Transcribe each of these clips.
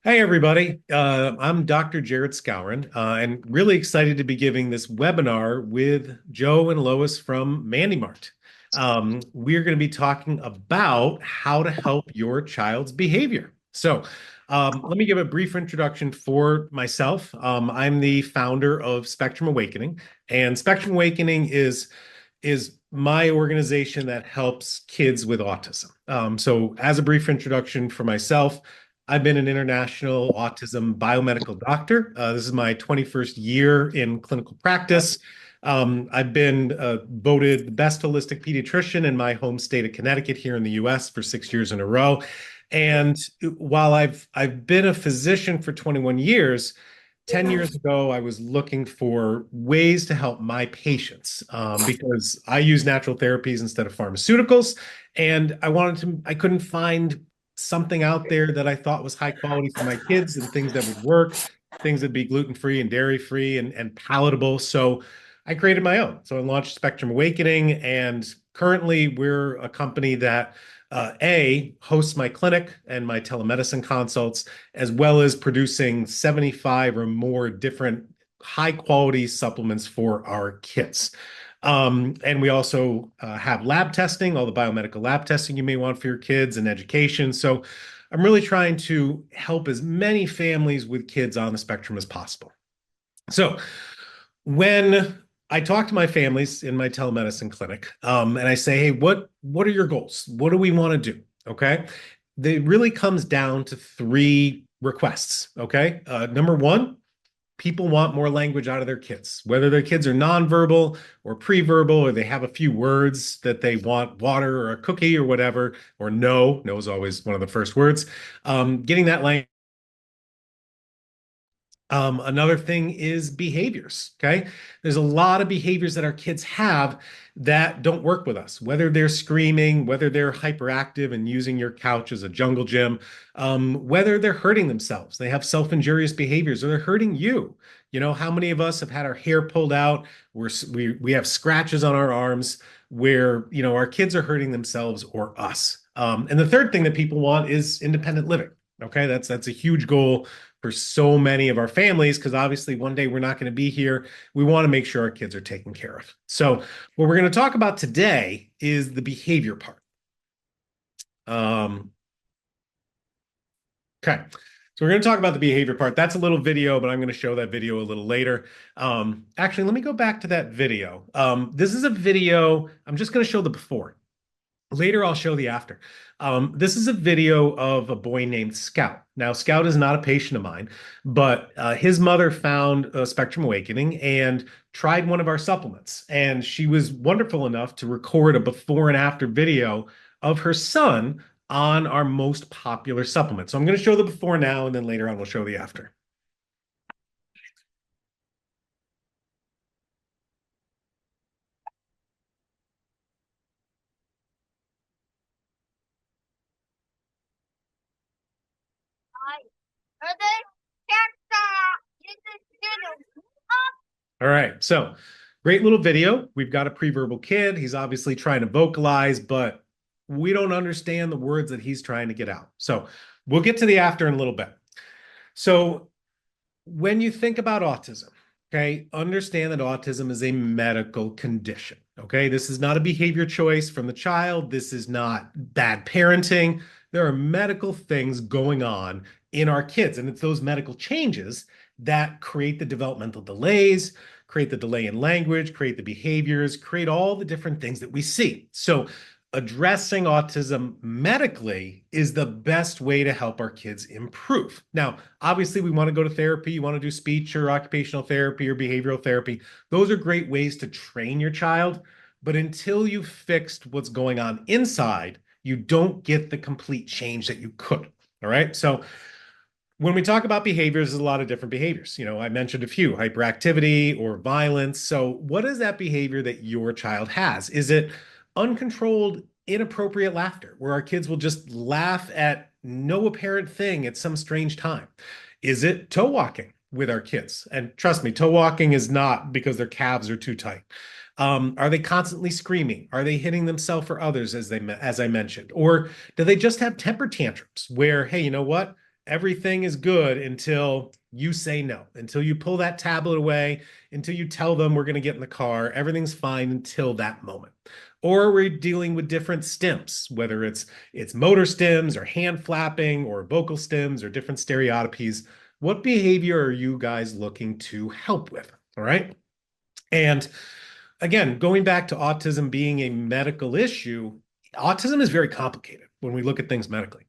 Hey, everybody. I'm Dr. Jared Skowron, and really excited to be giving this webinar with Joe and Lois from MandiMart. We're going to be talking about how to help your child's behavior. Let me give a brief introduction for myself. I'm the founder of Spectrum Awakening, and Spectrum Awakening is my organization that helps kids with autism. So, as a brief introduction for myself, I've been an international autism biomedical doctor. This is my 21st year in clinical practice. I've been voted the best holistic pediatrician in my home state of Connecticut here in the US for 6 years in a row. And while I've been a physician for 21 years, 10 years ago, I was looking for ways to help my patients because I use natural therapies instead of pharmaceuticals. And I couldn't find something out there that I thought was high quality for my kids and things that would work, things that'd be gluten-free and dairy-free and palatable. So I created my own. So I launched Spectrum Awakening, and currently we're a company that hosts my clinic and my telemedicine consults, as well as producing 75 or more different high quality supplements for our kids. And we also have lab testing, all the biomedical lab testing you may want for your kids and education. So I'm really trying to help as many families with kids on the spectrum as possible. So when I talk to my families in my telemedicine clinic, and I say, hey, what are your goals? What do we want to do? Okay. It really comes down to three requests. Okay. Number one, people want more language out of their kids, whether their kids are nonverbal or pre-verbal, or they have a few words that they want water or a cookie or whatever, or no is always one of the first words. Getting that language. Another thing is behaviors. Okay. There's a lot of behaviors that our kids have that don't work with us, whether they're screaming, whether they're hyperactive and using your couch as a jungle gym, whether they're hurting themselves. They have self-injurious behaviors or they're hurting you. You know, how many of us have had our hair pulled out? We have scratches on our arms where, you know, our kids are hurting themselves or us. And the third thing that people want is independent living. Okay. That's a huge goal for so many of our families, because obviously one day we're not going to be here. We want to make sure our kids are taken care of. So what we're going to talk about today is the behavior part. Okay. So we're going to talk about the behavior part. That's a little video, but I'm going to show that video a little later. Actually, let me go back to that video. This is a video. I'm just going to show the before. Later, I'll show the after. This is a video of a boy named Scout. Now, Scout is not a patient of mine, but his mother found Spectrum Awakening and tried one of our supplements. And she was wonderful enough to record a before and after video of her son on our most popular supplement. So I'm going to show the before now, and then later on, we'll show the after. All right, so great little video. We've got a pre-verbal kid. He's obviously trying to vocalize, but we don't understand the words that he's trying to get out. So we'll get to the after in a little bit. So when you think about autism, okay, understand that autism is a medical condition. Okay, this is not a behavior choice from the child. This is not bad parenting. There are medical things going on in our kids, and it's those medical changes that create the developmental delays, create the delay in language, create the behaviors, create all the different things that we see. So addressing autism medically is the best way to help our kids improve. Now, obviously, we want to go to therapy. You want to do speech or occupational therapy or behavioral therapy. Those are great ways to train your child. But until you've fixed what's going on inside, you don't get the complete change that you could. All right. So when we talk about behaviors, there's a lot of different behaviors. You know, I mentioned a few: hyperactivity or violence. So what is that behavior that your child has? Is it uncontrolled, inappropriate laughter, where our kids will just laugh at no apparent thing at some strange time? Is it toe walking with our kids? And trust me, toe walking is not because their calves are too tight. Are they constantly screaming? Are they hitting themselves or others, as I mentioned? Or do they just have temper tantrums where, hey, you know what? everything is good until you say no, until you pull that tablet away, until you tell them we're going to get in the car. Everything's fine until that moment. Or we're dealing with different stims, whether it's motor stims or hand flapping or vocal stims or different stereotypies. What behavior are you guys looking to help with? All right. And again, going back to autism being a medical issue, autism is very complicated when we look at things medically.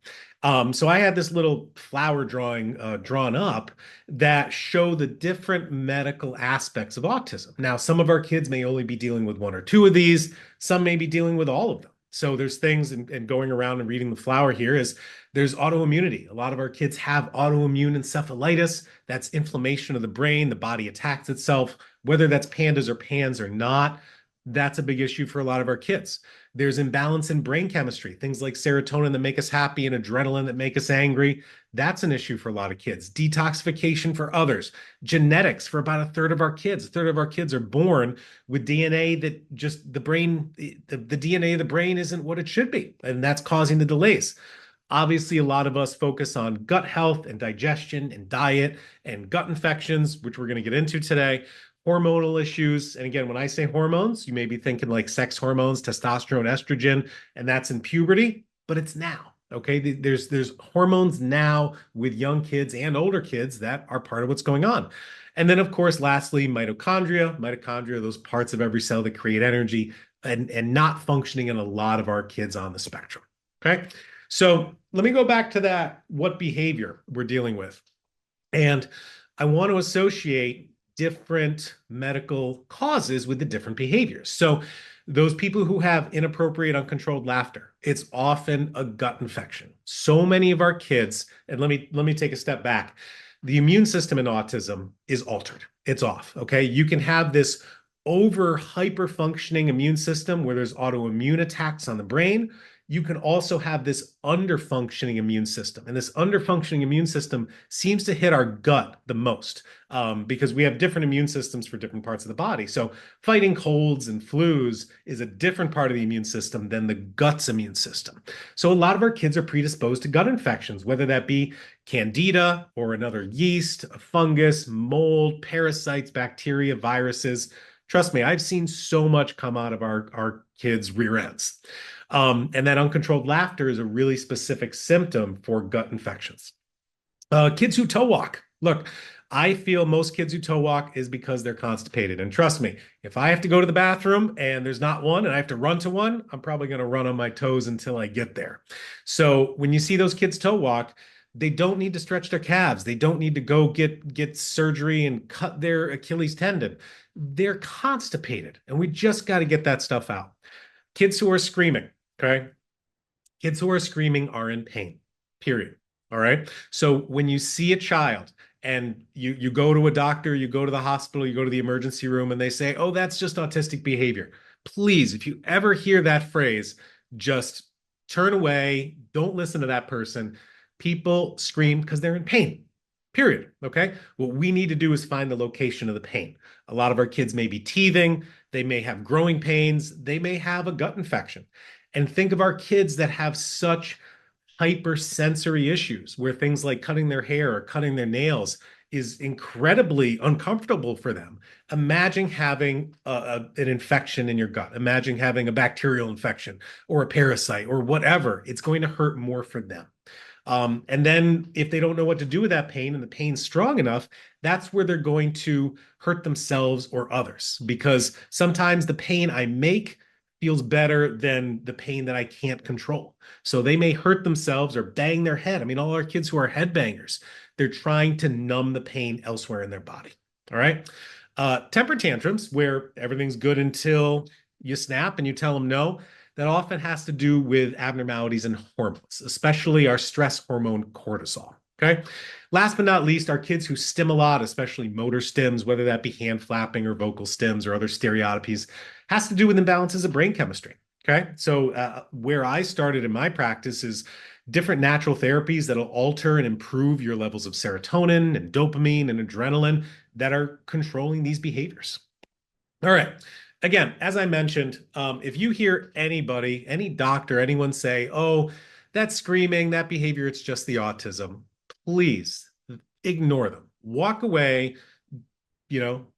So I had this little flower drawing drawn up that show the different medical aspects of autism. Now, some of our kids may only be dealing with one or two of these. Some may be dealing with all of them. So there's things, and going around and reading the flower here is there's autoimmunity. A lot of our kids have autoimmune encephalitis. That's inflammation of the brain. The body attacks itself, whether that's pandas or pans or not. That's a big issue for a lot of our kids. There's imbalance in brain chemistry, things like serotonin that make us happy and adrenaline that make us angry. That's an issue for a lot of kids. Detoxification for others. Genetics for about a third of our kids. A third of our kids are born with DNA that just the brain, the DNA of the brain isn't what it should be. And that's causing the delays. Obviously, a lot of us focus on gut health and digestion and diet and gut infections, which we're going to get into today. Hormonal issues. And again, when I say hormones, you may be thinking like sex hormones, testosterone, estrogen, and that's in puberty, but it's now. Okay. There's hormones now with young kids and older kids that are part of what's going on. And then, of course, lastly, mitochondria. Mitochondria are those parts of every cell that create energy and not functioning in a lot of our kids on the spectrum. Okay. So let me go back to that, what behavior we're dealing with. And I want to associate different medical causes with the different behaviors. So those people who have inappropriate, uncontrolled laughter, it's often a gut infection. So many of our kids, and let me take a step back. The immune system in autism is altered. It's off. Okay. You can have this over hyper functioning immune system where there's autoimmune attacks on the brain. You can also have this under-functioning immune system. And this under-functioning immune system seems to hit our gut the most because we have different immune systems for different parts of the body. So fighting colds and flus is a different part of the immune system than the gut's immune system. So a lot of our kids are predisposed to gut infections, whether that be candida or another yeast, a fungus, mold, parasites, bacteria, viruses. Trust me, I've seen so much come out of our kids' rear ends. And that uncontrolled laughter is a really specific symptom for gut infections. Kids who toe walk. Look, I feel most kids who toe walk is because they're constipated. And trust me, if I have to go to the bathroom and there's not one and I have to run to one, I'm probably going to run on my toes until I get there. So when you see those kids toe walk, they don't need to stretch their calves. They don't need to go get surgery and cut their Achilles tendon. They're constipated, and we just got to get that stuff out. Kids who are screaming, okay? Kids who are screaming are in pain, period. All right. So when you see a child and you go to a doctor, you go to the hospital, you go to the emergency room, and they say, oh, that's just autistic behavior. Please, if you ever hear that phrase, just turn away. Don't listen to that person. People scream because they're in pain, period. Okay. What we need to do is find the location of the pain. A lot of our kids may be teething. They may have growing pains. They may have a gut infection. And think of our kids that have such hypersensory issues where things like cutting their hair or cutting their nails is incredibly uncomfortable for them. Imagine having an infection in your gut. Imagine having a bacterial infection or a parasite or whatever. It's going to hurt more for them. And then if they don't know what to do with that pain and the pain's strong enough, that's where they're going to hurt themselves or others, because sometimes the pain I make feels better than the pain that I can't control. So they may hurt themselves or bang their head. I mean, all our kids who are headbangers, they're trying to numb the pain elsewhere in their body. All right. Temper tantrums, where everything's good until you snap and you tell them no. That often has to do with abnormalities in hormones, especially our stress hormone cortisol. Okay. Last but not least, our kids who stim a lot, especially motor stims, whether that be hand flapping or vocal stims or other stereotypies, has to do with imbalances of brain chemistry. Okay. So where I started in my practice is different natural therapies that'll alter and improve your levels of serotonin and dopamine and adrenaline that are controlling these behaviors. All right. Again, as I mentioned, if you hear anybody, any doctor, anyone say, oh, that's screaming, that behavior, it's just the autism, please ignore them. Walk away,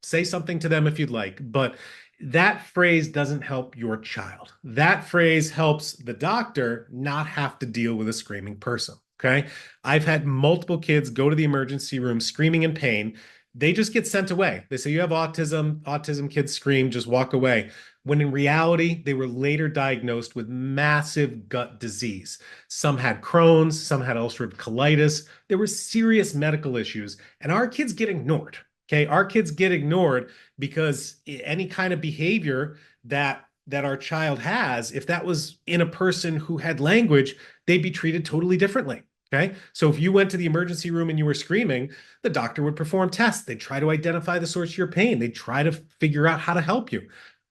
say something to them if you'd like, but that phrase doesn't help your child. That phrase helps the doctor not have to deal with a screaming person. Okay. I've had multiple kids go to the emergency room screaming in pain. They just get sent away. They say, you have autism. Autism kids scream, just walk away. When in reality, they were later diagnosed with massive gut disease. Some had Crohn's, some had ulcerative colitis. There were serious medical issues, and our kids get ignored. Okay, our kids get ignored because any kind of behavior that our child has, if that was in a person who had language, they'd be treated totally differently. Okay, so if you went to the emergency room and you were screaming, the doctor would perform tests. They'd try to identify the source of your pain. They'd try to figure out how to help you.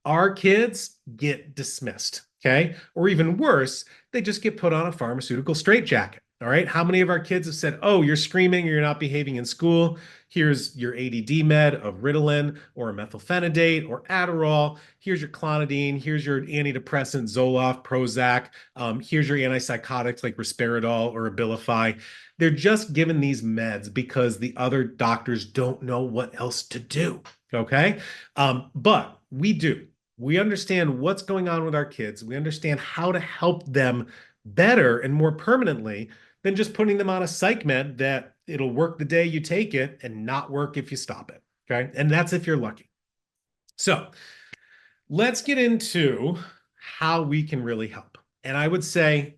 Our kids get dismissed. Okay, or even worse, they just get put on a pharmaceutical straitjacket. All right. How many of our kids have said, oh, you're screaming or you're not behaving in school? Here's your ADD med of Ritalin or methylphenidate or Adderall. Here's your clonidine. Here's your antidepressant, Zoloft, Prozac. Here's your antipsychotics like Risperidol or Abilify. They're just given these meds because the other doctors don't know what else to do. Okay. But we do. We understand what's going on with our kids. We understand how to help them better and more permanently than just putting them on a psych med that it'll work the day you take it and not work if you stop it. Okay. And that's if you're lucky. So let's get into how we can really help. And I would say,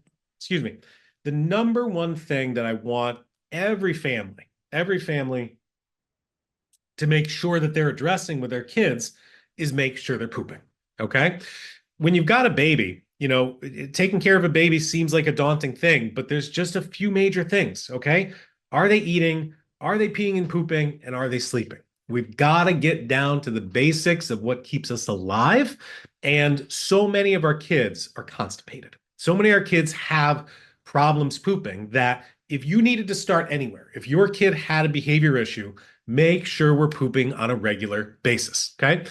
the number one thing that I want every family to make sure that they're addressing with their kids is make sure they're pooping. Okay. When you've got a baby, taking care of a baby seems like a daunting thing, but there's just a few major things. Okay. Are they eating? Are they peeing and pooping? And are they sleeping? We've got to get down to the basics of what keeps us alive. And so many of our kids are constipated. So many of our kids have problems pooping that if you needed to start anywhere, if your kid had a behavior issue, make sure we're pooping on a regular basis. Okay.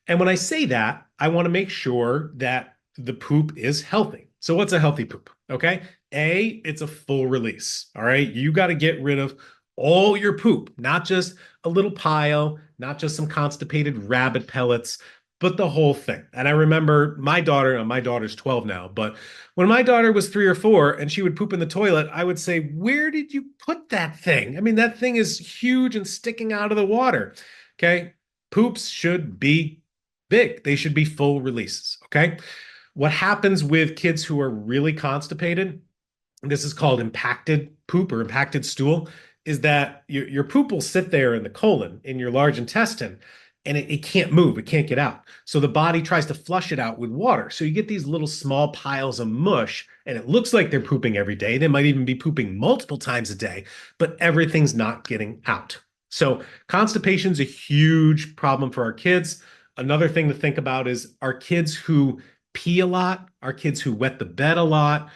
And when I say that, I want to make sure that the poop is healthy. So what's a healthy poop? Okay. It's a full release. All right. You got to get rid of all your poop, not just a little pile, not just some constipated rabbit pellets, but the whole thing. And I remember my daughter's 12 now, but when my daughter was 3 or 4 and she would poop in the toilet, I would say, where did you put that thing? I mean, that thing is huge and sticking out of the water. Okay. Poops should be big. They should be full releases. Okay. What happens with kids who are really constipated, this is called impacted poop or impacted stool, is that your poop will sit there in the colon, in your large intestine, and it can't move. It can't get out. So the body tries to flush it out with water. So you get these little small piles of mush, and it looks like they're pooping every day. They might even be pooping multiple times a day, but everything's not getting out. So constipation is a huge problem for our kids. Another thing to think about is our kids who pee a lot, our kids who wet the bed a lot,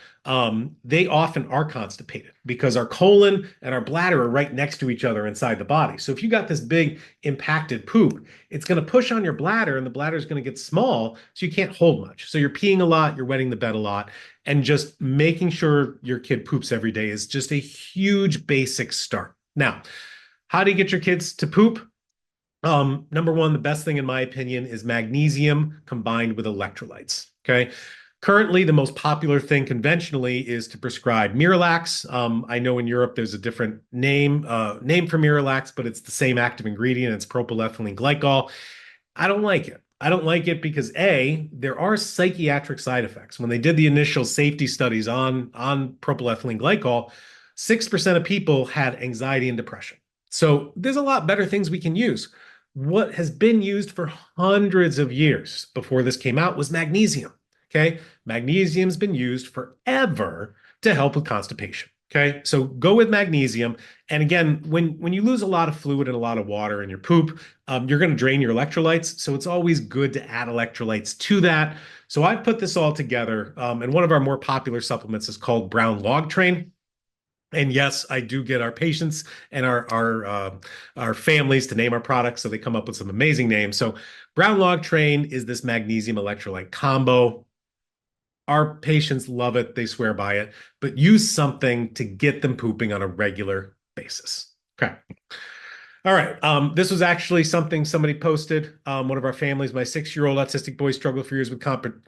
they often are constipated because our colon and our bladder are right next to each other inside the body. So if you got this big impacted poop, it's going to push on your bladder and the bladder is going to get small, so you can't hold much. So you're peeing a lot, you're wetting the bed a lot, and just making sure your kid poops every day is just a huge basic start. Now, how do you get your kids to poop? Number one, the best thing in my opinion is magnesium combined with electrolytes. Okay. Currently, the most popular thing conventionally is to prescribe Miralax. I know in Europe there's a different name for Miralax, but it's the same active ingredient. It's propylethylene glycol. I don't like it. I don't like it because there are psychiatric side effects. When they did the initial safety studies on propylethylene glycol, 6% of people had anxiety and depression. So there's a lot better things we can use. What has been used for hundreds of years before this came out was magnesium. Okay. Magnesium's been used forever to help with constipation. Okay. So go with magnesium. And again, when you lose a lot of fluid and a lot of water in your poop, you're going to drain your electrolytes. So it's always good to add electrolytes to that. So I've put this all together. And one of our more popular supplements is called Brown Log Train. And yes, I do get our patients and our families to name our products, so they come up with some amazing names. So Brown Log Train is this magnesium electrolyte combo. Our patients love it. They swear by it, but use something to get them pooping on a regular basis. Okay. All right. This was actually something somebody posted. One of our families, my 6-year-old autistic boy, struggled for years with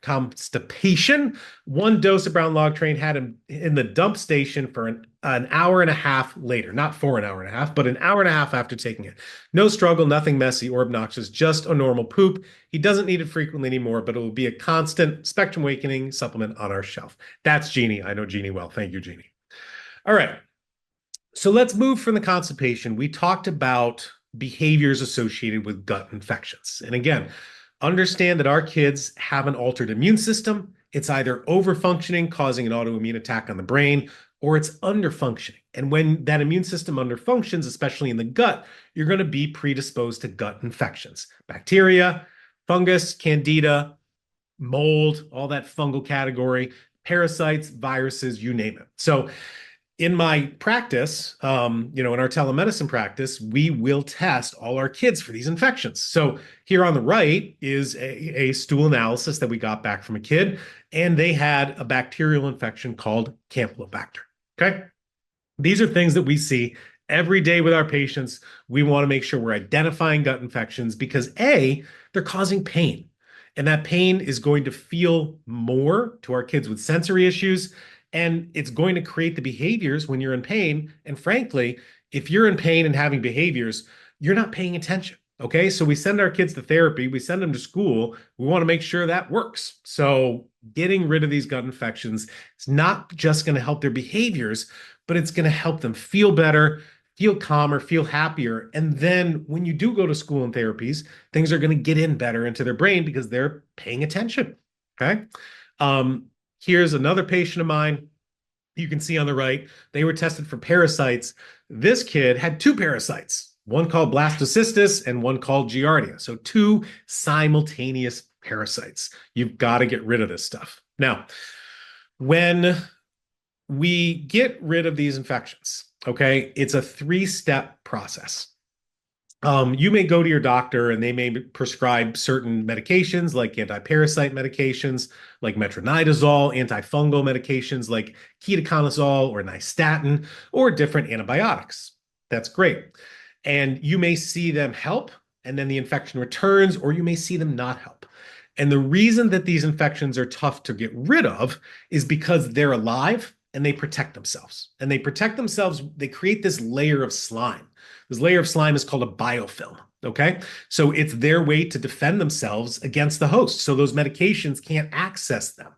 constipation. One dose of brown log train had him in the dump station for an hour and a half later, not for an hour and a half, but an hour and a half after taking it. No struggle, nothing messy or obnoxious, just a normal poop. He doesn't need it frequently anymore, but it will be a constant spectrum awakening supplement on our shelf. That's Jeannie. I know Jeannie well. Thank you, Jeannie. All right. So let's move from the constipation. We talked about behaviors associated with gut infections. And again, understand that our kids have an altered immune system. It's either overfunctioning, causing an autoimmune attack on the brain, or it's underfunctioning. And when that immune system underfunctions, especially in the gut, you're going to be predisposed to gut infections, bacteria, fungus, candida, mold, all that fungal category, parasites, viruses, you name it. So in my practice, in our telemedicine practice, we will test all our kids for these infections. So here on the right is a stool analysis that we got back from a kid, and they had a bacterial infection called Campylobacter. Okay. These are things that we see every day with our patients. We want to make sure we're identifying gut infections because A, they're causing pain. And that pain is going to feel more to our kids with sensory issues. And it's going to create the behaviors when you're in pain. And frankly, if you're in pain and having behaviors, you're not paying attention. Okay. So we send our kids to therapy, we send them to school. We want to make sure that works. So getting rid of these gut infections is not just going to help their behaviors, but it's going to help them feel better, feel calmer, feel happier. And then when you do go to school and therapies, things are going to get in better into their brain because they're paying attention. Okay. Here's another patient of mine. You can see on the right, they were tested for parasites. This kid had 2 parasites, one called blastocystis and one called giardia. So 2 simultaneous parasites. You've got to get rid of this stuff. Now, when we get rid of these infections, okay, it's a 3-step process. You may go to your doctor and they may prescribe certain medications like anti-parasite medications like metronidazole, antifungal medications like ketoconazole or nystatin, or different antibiotics. That's great. And you may see them help and then the infection returns, or you may see them not help. And the reason that these infections are tough to get rid of is because they're alive and they protect themselves. And they protect themselves, they create this layer of slime. This layer of slime is called a biofilm, okay? So it's their way to defend themselves against the host. So those medications can't access them.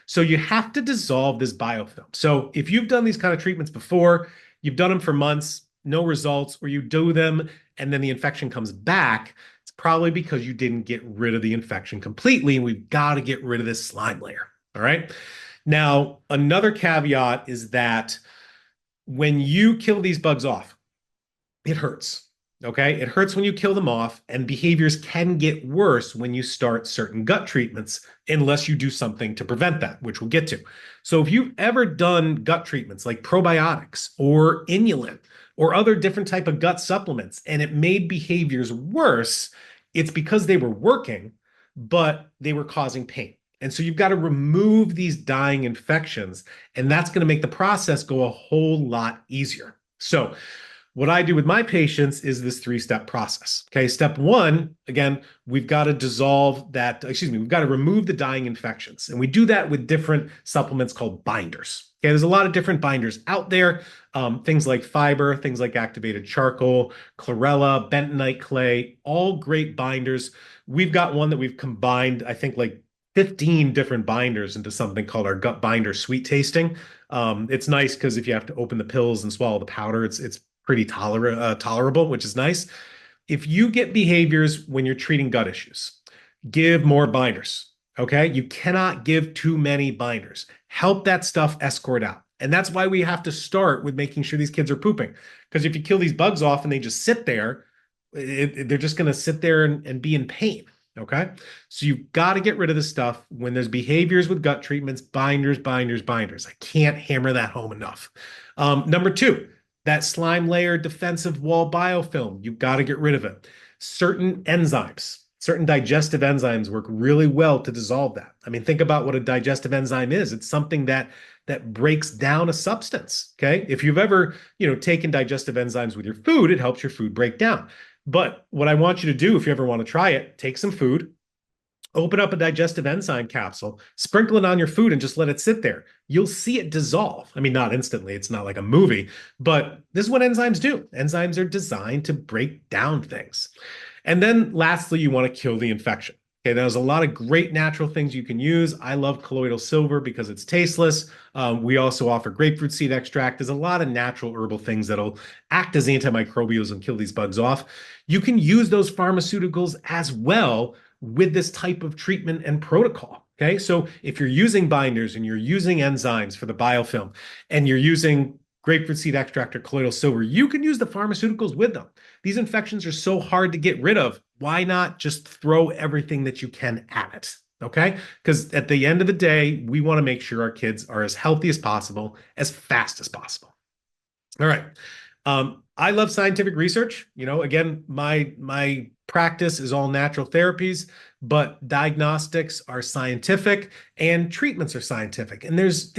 So you have to dissolve this biofilm. So if you've done these kind of treatments before, you've done them for months, no results, or you do them and then the infection comes back, it's probably because you didn't get rid of the infection completely, and we've got to get rid of this slime layer, all right? Now, another caveat is that when you kill these bugs off, it hurts, okay? It hurts when you kill them off, and behaviors can get worse when you start certain gut treatments unless you do something to prevent that, which we'll get to. So if you've ever done gut treatments like probiotics or inulin or other different type of gut supplements, and it made behaviors worse, it's because they were working, but they were causing pain. And so you've got to remove these dying infections, and that's going to make the process go a whole lot easier. So what I do with my patients is this 3-step process. Okay, step 1, again, we've got to we've got to remove the dying infections. And we do that with different supplements called binders. Okay, there's a lot of different binders out there, things like fiber, things like activated charcoal, chlorella, bentonite clay, all great binders. We've got one that we've combined, I think, like 15 different binders into something called our gut binder sweet tasting. It's nice because if you have to open the pills and swallow the powder, it's pretty tolerable, which is nice. If you get behaviors when you're treating gut issues, give more binders, okay? You cannot give too many binders. Help that stuff escort out. And that's why we have to start with making sure these kids are pooping. Because if you kill these bugs off and they just sit there, they're just going to sit there and be in pain, okay? So you've got to get rid of this stuff. When there's behaviors with gut treatments, binders, binders, binders. I can't hammer that home enough. Number 2, that slime layer defensive wall biofilm, you've got to get rid of it. Certain enzymes, Certain digestive enzymes work really well to dissolve that. I mean, think about what a digestive enzyme is. It's something that breaks down a substance. Okay. If you've ever, taken digestive enzymes with your food, it helps your food break down. But what I want you to do, if you ever want to try it, take some food, open up a digestive enzyme capsule, sprinkle it on your food, and just let it sit there. You'll see it dissolve. I mean, not instantly, it's not like a movie, but this is what enzymes do. Enzymes are designed to break down things. And then lastly, you want to kill the infection. Okay, there's a lot of great natural things you can use. I love colloidal silver because it's tasteless. We also offer grapefruit seed extract. There's a lot of natural herbal things that'll act as antimicrobials and kill these bugs off. You can use those pharmaceuticals as well with this type of treatment and protocol. Okay, so if you're using binders and you're using enzymes for the biofilm and you're using grapefruit seed extract or colloidal silver, you can use the pharmaceuticals with them. These infections are so hard to get rid of. Why not just throw everything that you can at it? Okay, because at the end of the day, we want to make sure our kids are as healthy as possible, as fast as possible. All right. I love scientific research. Again, my practice is all natural therapies, but diagnostics are scientific and treatments are scientific. And there's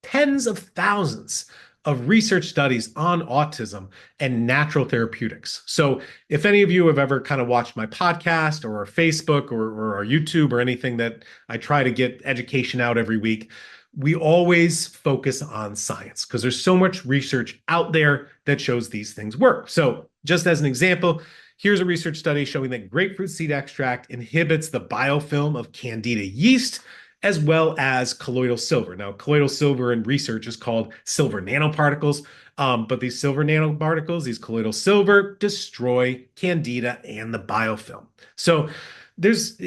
tens of thousands of research studies on autism and natural therapeutics. So if any of you have ever kind of watched my podcast or our Facebook or our YouTube or anything that I try to get education out every week, we always focus on science because there's so much research out there that shows these things work. So just as an example, here's a research study showing that grapefruit seed extract inhibits the biofilm of Candida yeast, as well as colloidal silver. Now, colloidal silver in research is called silver nanoparticles, but these silver nanoparticles, these colloidal silver, destroy Candida and the biofilm. So there's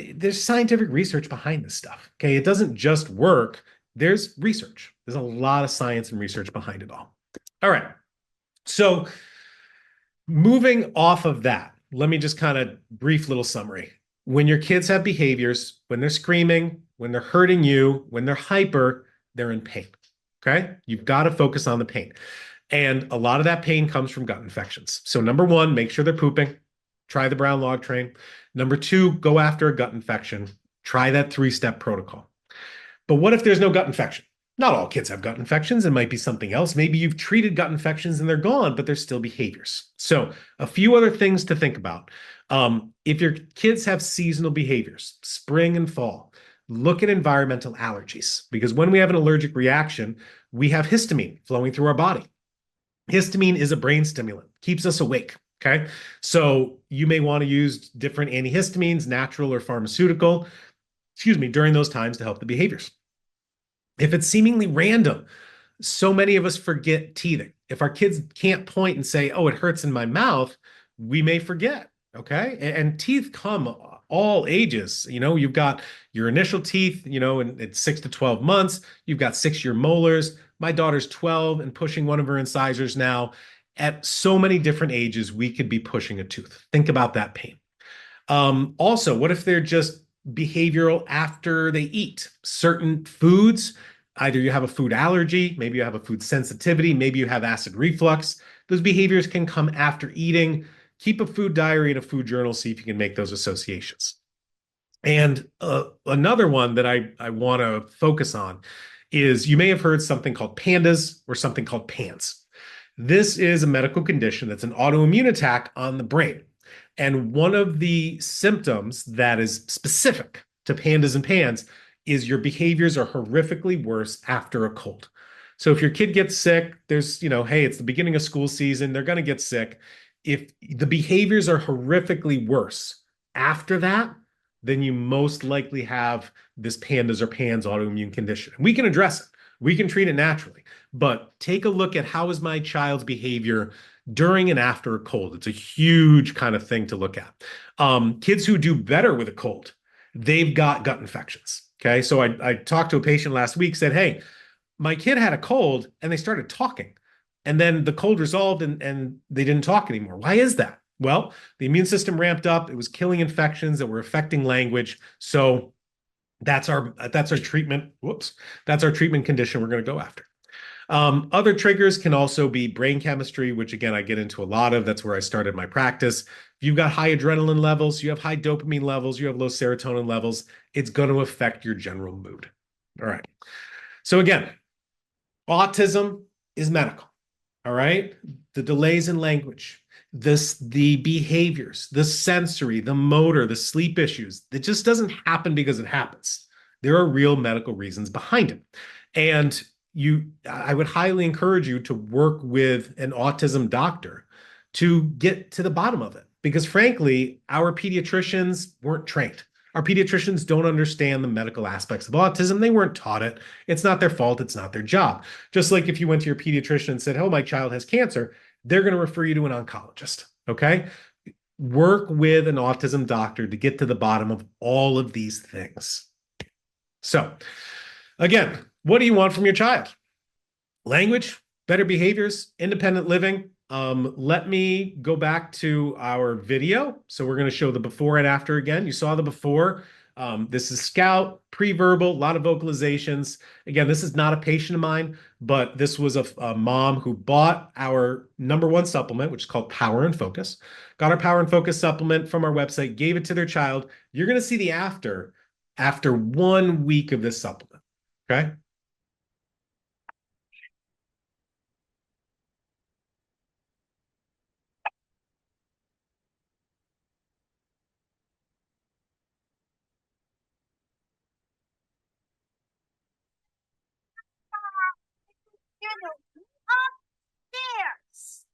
scientific research behind this stuff. Okay, it doesn't just work. There's research. There's a lot of science and research behind it all. All right. So moving off of that, let me just kind of brief little summary. When your kids have behaviors, when they're screaming, when they're hurting you, when they're hyper, they're in pain. Okay? You've got to focus on the pain. And a lot of that pain comes from gut infections. So number one, make sure they're pooping. Try the brown log train. Number two, go after a gut infection. Try that 3-step protocol. But what if there's no gut infection? Not all kids have gut infections. It might be something else. Maybe you've treated gut infections and they're gone, but there's still behaviors. So a few other things to think about. If your kids have seasonal behaviors, spring and fall, look at environmental allergies, because when we have an allergic reaction, we have histamine flowing through our body. Histamine is a brain stimulant, keeps us awake. Okay. So you may want to use different antihistamines, natural or pharmaceutical, during those times to help the behaviors. If it's seemingly random, so many of us forget teething. If our kids can't point and say, oh, it hurts in my mouth, we may forget. Okay. And teeth come all ages. You've got your initial teeth, and it's 6 to 12 months. You've got 6-year molars. My daughter's 12 and pushing one of her incisors now. At so many different ages, we could be pushing a tooth. Think about that pain. Also, what if they're just behavioral after they eat certain foods? Either you have a food allergy, maybe you have a food sensitivity, maybe you have acid reflux. Those behaviors can come after eating. Keep a food diary and a food journal, see if you can make those associations. And another one that I want to focus on is you may have heard something called PANDAS or something called PANS. This is a medical condition that's an autoimmune attack on the brain. And one of the symptoms that is specific to PANDAS and PANS is your behaviors are horrifically worse after a cold. So if your kid gets sick, there's, hey, it's the beginning of school season, they're going to get sick. If the behaviors are horrifically worse after that, then you most likely have this PANDAS or PANS autoimmune condition. We can address it. We can treat it naturally. But take a look at how is my child's behavior during and after a cold. It's a huge kind of thing to look at. Kids who do better with a cold, they've got gut infections. Okay. So I talked to a patient last week, said, hey, my kid had a cold and they started talking. And then the cold resolved and they didn't talk anymore. Why is that? Well, the immune system ramped up. It was killing infections that were affecting language. So that's our treatment. Whoops. That's our treatment condition we're going to go after. Other triggers can also be brain chemistry, which again, I get into a lot of. That's where I started my practice. If you've got high adrenaline levels, you have high dopamine levels, you have low serotonin levels, it's going to affect your general mood. All right. So again, autism is medical. All right. The delays in language, the behaviors, the sensory, the motor, the sleep issues, it just doesn't happen because it happens. There are real medical reasons behind it. And I would highly encourage you to work with an autism doctor to get to the bottom of it. Because frankly, our pediatricians weren't trained. Our pediatricians don't understand the medical aspects of autism. They weren't taught it. It's not their fault. It's not their job. Just like if you went to your pediatrician and said, oh, my child has cancer, they're going to refer you to an oncologist. Okay. Work with an autism doctor to get to the bottom of all of these things. So, again, what do you want from your child? Language, better behaviors, independent living. Let me go back to our video. So we're going to show the before and after again. You saw the before. This is Scout, pre-verbal, a lot of vocalizations. Again, this is not a patient of mine, but this was a mom who bought our #1 supplement, which is called Power and Focus. Got our Power and Focus supplement from our website, gave it to their child. You're going to see the after 1 week of this supplement. Okay. Upstairs.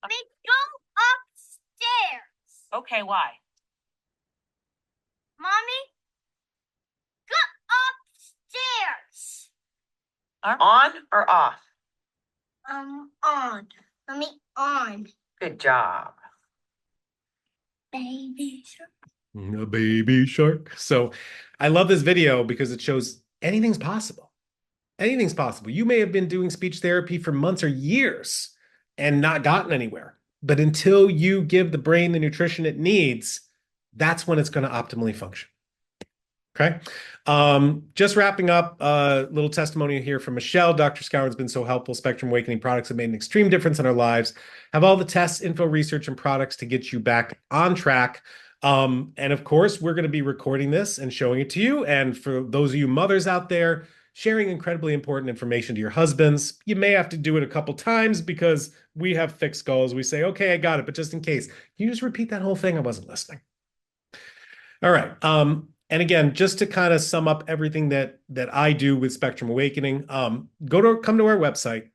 They go upstairs. Okay, why? Mommy, go upstairs. On or off? On. Mommy, on. Good job. Baby shark. A baby shark. So I love this video because it shows anything's possible. Anything's possible. You may have been doing speech therapy for months or years and not gotten anywhere. But until you give the brain the nutrition it needs, that's when it's going to optimally function. Okay. Just wrapping up, a little testimony here from Michelle. Dr. Skowron's been so helpful. Spectrum Awakening products have made an extreme difference in our lives. Have all the tests, info, research, and products to get you back on track. And of course, we're going to be recording this and showing it to you. And for those of you mothers out there, sharing incredibly important information to your husbands. You may have to do it a couple times because we have thick skulls. We say, okay, I got it. But just in case, can you just repeat that whole thing? I wasn't listening. All right. And again, just to kind of sum up everything that I do with Spectrum Awakening, come to our website.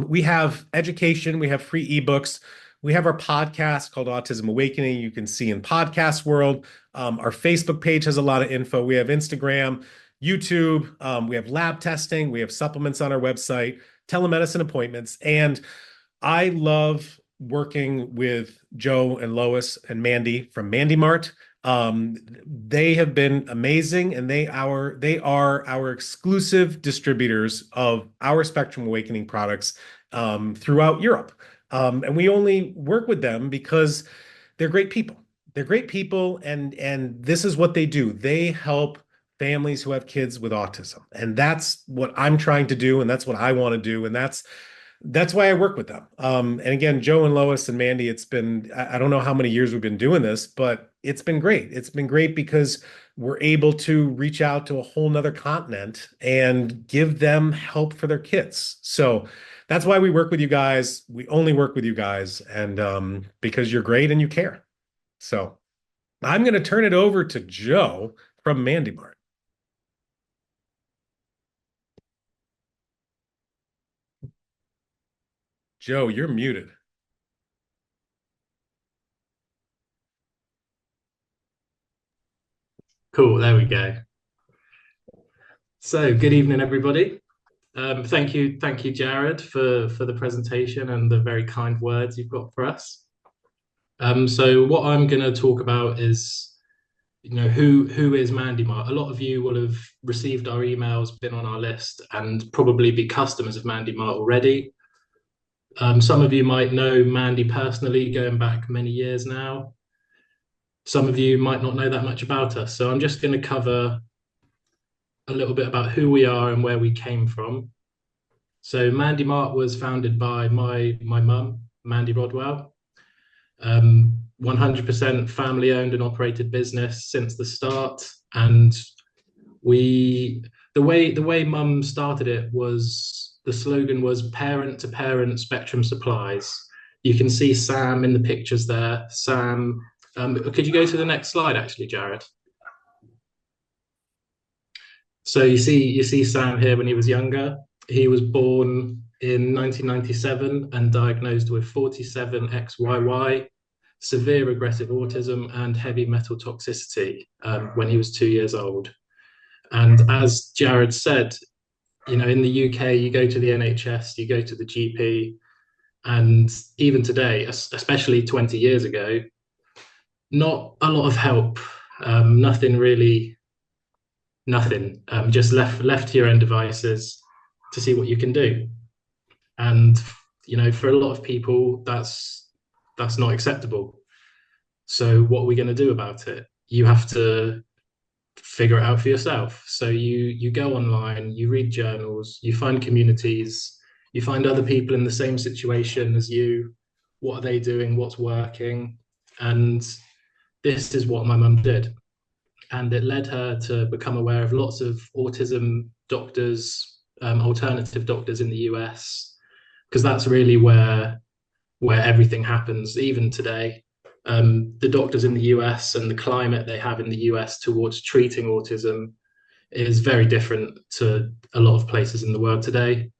We have education. We have free ebooks. We have our podcast called Autism Awakening. You can see in podcast world. Our Facebook page has a lot of info. We have Instagram, YouTube. We have lab testing. We have supplements on our website, telemedicine appointments. And I love working with Joe and Lois and Mandy from MandiMart. They have been amazing, and they are our exclusive distributors of our Spectrum Awakening products throughout Europe. And we only work with them because they're great people. They're great people, and this is what they do. They help families who have kids with autism, and that's what I'm trying to do, and that's what I want to do, and that's why I work with them. And again, Joe and Lois and Mandy, it's been, I don't know how many years we've been doing this, but it's been great. It's been great because we're able to reach out to a whole nother continent and give them help for their kids. So that's why we work with you guys. We only work with you guys, and because you're great and you care. So I'm going to turn it over to Joe from MandiMart. Joe, you're muted. Cool, there we go. So good evening, everybody. Thank you, Jared, for the presentation and the very kind words you've got for us. So what I'm going to talk about is, who is MandiMart? A lot of you will have received our emails, been on our list, and probably be customers of MandiMart already. Some of you might know Mandy personally, going back many years now. Some of you might not know that much about us. So I'm just going to cover a little bit about who we are and where we came from. So MandiMart was founded by my mum, Mandy Rodwell. 100% family owned and operated business since the start. And the way mum started it was, the slogan was parent to parent spectrum supplies. You can see Sam in the pictures there. Sam, could you go to the next slide actually, Jared? So you see Sam here when he was younger. He was born in 1997 and diagnosed with 47XYY, severe aggressive autism, and heavy metal toxicity when he was 2 years old. And as Jared said, in the UK, you go to the NHS, you go to the GP, and even today, especially 20 years ago, not a lot of help. Nothing really, nothing. Just left to your own devices to see what you can do. And for a lot of people, that's not acceptable. So what are we going to do about it? You have to figure it out for yourself. So you go online, you read journals, you find communities, you find other people in the same situation as you. What are they doing? What's working? And this is what my mum did. And it led her to become aware of lots of autism doctors, alternative doctors in the US, because that's really where everything happens, even today. The doctors in the US and the climate they have in the US towards treating autism is very different to a lot of places in the world today.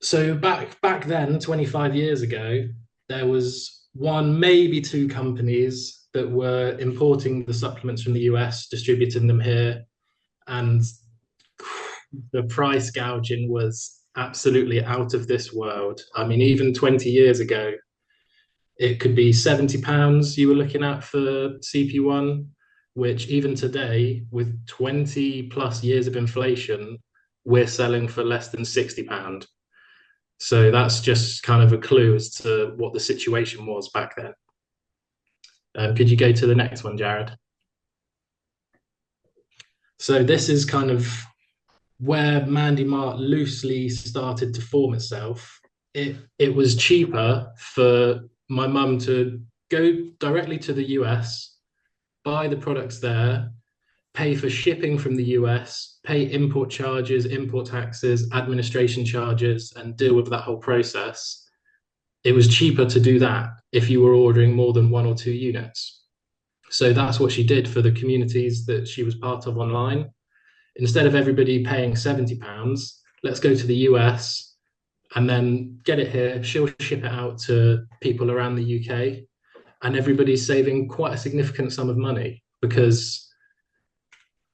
So back then, 25 years ago, there was one, maybe two companies that were importing the supplements from the US, distributing them here, and the price gouging was absolutely out of this world. I mean, even 20 years ago, it could be £70 you were looking at for CP1, which even today, with 20 plus years of inflation, we're selling for less than £60. So that's just kind of a clue as to what the situation was back then. Could you go to the next one, Jared? So this is kind of where MandiMart loosely started to form itself. It was cheaper for my mum to go directly to the US, buy the products there, pay for shipping from the US, pay import charges, import taxes, administration charges, and deal with that whole process. It was cheaper to do that if you were ordering more than 1 or 2 units. So that's what she did for the communities that she was part of online. Instead of everybody paying £70, let's go to the US and then get it here. She'll ship it out to people around the UK, and everybody's saving quite a significant sum of money, because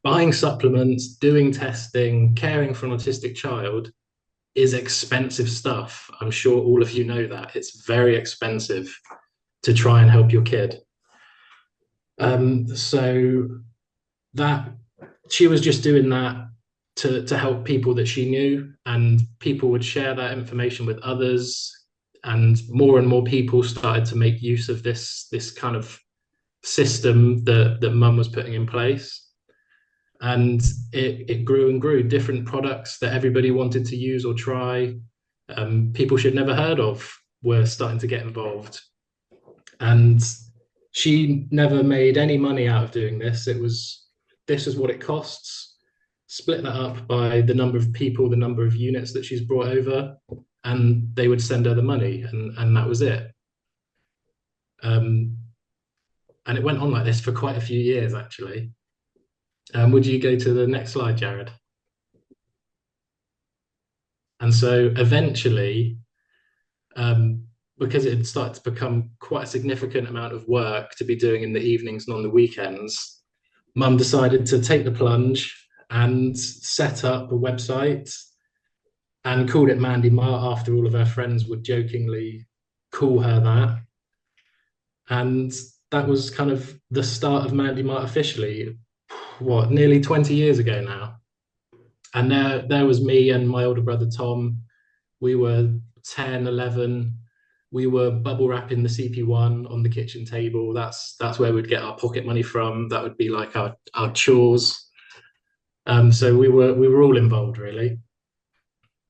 buying supplements, doing testing, caring for an autistic child is expensive stuff. I'm sure all of you know that. It's very expensive to try and help your kid. So that she was just doing that to help people that she knew, and people would share that information with others, and more people started to make use of this kind of system that mum was putting in place. And it grew and grew. Different products that everybody wanted to use or try, people she'd never heard of, were starting to get involved. And she never made any money out of doing this. This is what it costs. Split that up by the number of people, the number of units that she's brought over, and they would send her the money, and that was it. And it went on like this for quite a few years, actually. Would you go to the next slide, Jared? And so eventually, because it had started to become quite a significant amount of work to be doing in the evenings and on the weekends, Mum decided to take the plunge and set up a website and called it MandiMart, after all of her friends would jokingly call her that. And that was kind of the start of MandiMart officially, nearly 20 years ago now. And there was me and my older brother Tom. We were 10, 11. We were bubble wrapping the CP1 on the kitchen table. That's where we'd get our pocket money from. That would be like our chores. So we were all involved, really.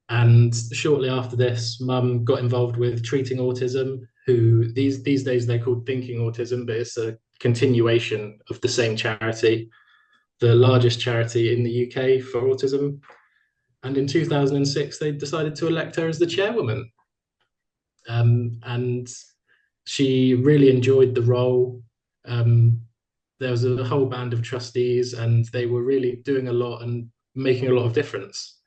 And shortly after this, Mum got involved with treating autism, who these days they're called Thinking Autism, but it's a continuation of the same charity, the largest charity in the UK for autism. And in 2006, they decided to elect her as the chairwoman. And she really enjoyed the role. There was a whole band of trustees, and they were really doing a lot and making a lot of difference.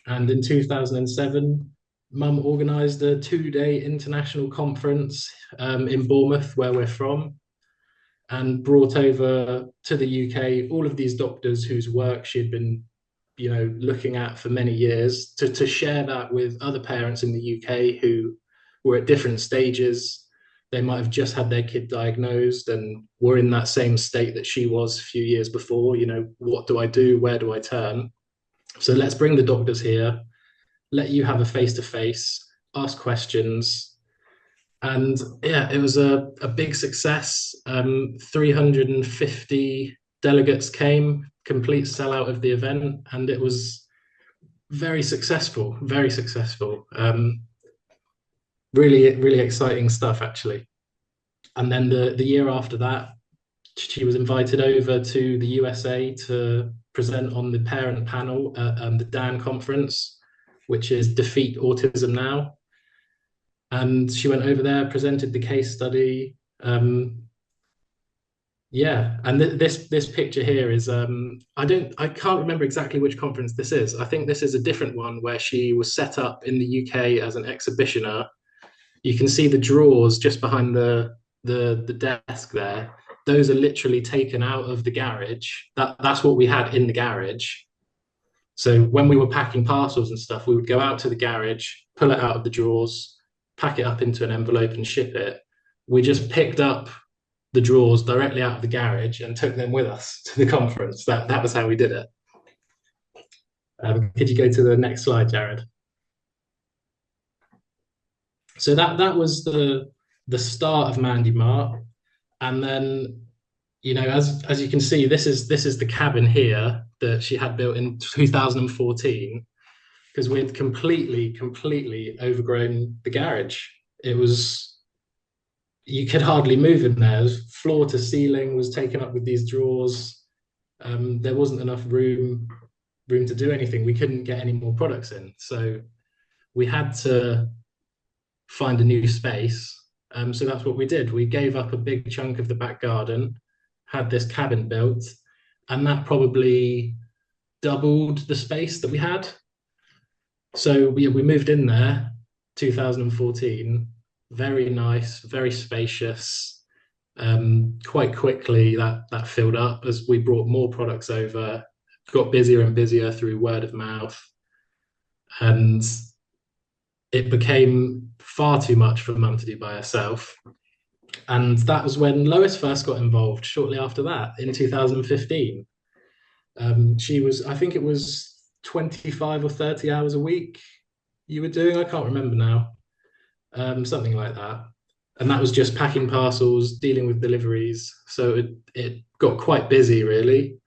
And in 2007, Mum organised a 2-day international conference in Bournemouth, where we're from, and brought over to the UK all of these doctors whose work she had been, looking at for many years, to share that with other parents in the UK who were at different stages. They might have just had their kid diagnosed and were in that same state that she was a few years before. What do I do? Where do I turn? So let's bring the doctors here, let you have a face-to-face, ask questions. And yeah, it was a big success. 350 delegates came, complete sellout of the event, and it was very successful, very successful. Really, really exciting stuff, actually. And then the year after that, she was invited over to the USA to present on the parent panel at the DAN conference, which is Defeat Autism Now. And she went over there, presented the case study. Yeah, and this picture here is I can't remember exactly which conference this is. I think this is a different one where she was set up in the UK as an exhibitioner. You can see the drawers just behind the desk there. Those are literally taken out of the garage. That's what we had in the garage. So when we were packing parcels and stuff, we would go out to the garage, pull it out of the drawers, pack it up into an envelope and ship it. We just picked up the drawers directly out of the garage and took them with us to the conference. That was how we did it. Could you go to the next slide, Jared? So that was the start of MandiMart. And then, as you can see, this is the cabin here that she had built in 2014, because we'd completely overgrown the garage. You could hardly move in there. Floor to ceiling was taken up with these drawers. There wasn't enough room to do anything. We couldn't get any more products in. So we had to find a new space. So that's what we did. We gave up a big chunk of the back garden, had this cabin built, and that probably doubled the space that we had. So we moved in there 2014. Very nice, very spacious. Quite quickly that filled up as we brought more products over, got busier and busier through word of mouth, and it became far too much for Mum to do by herself. And that was when Lois first got involved, shortly after that, in 2015. She was, I think it was 25 or 30 hours a week you were doing, I can't remember now, something like that. And that was just packing parcels, dealing with deliveries. So it got quite busy, really.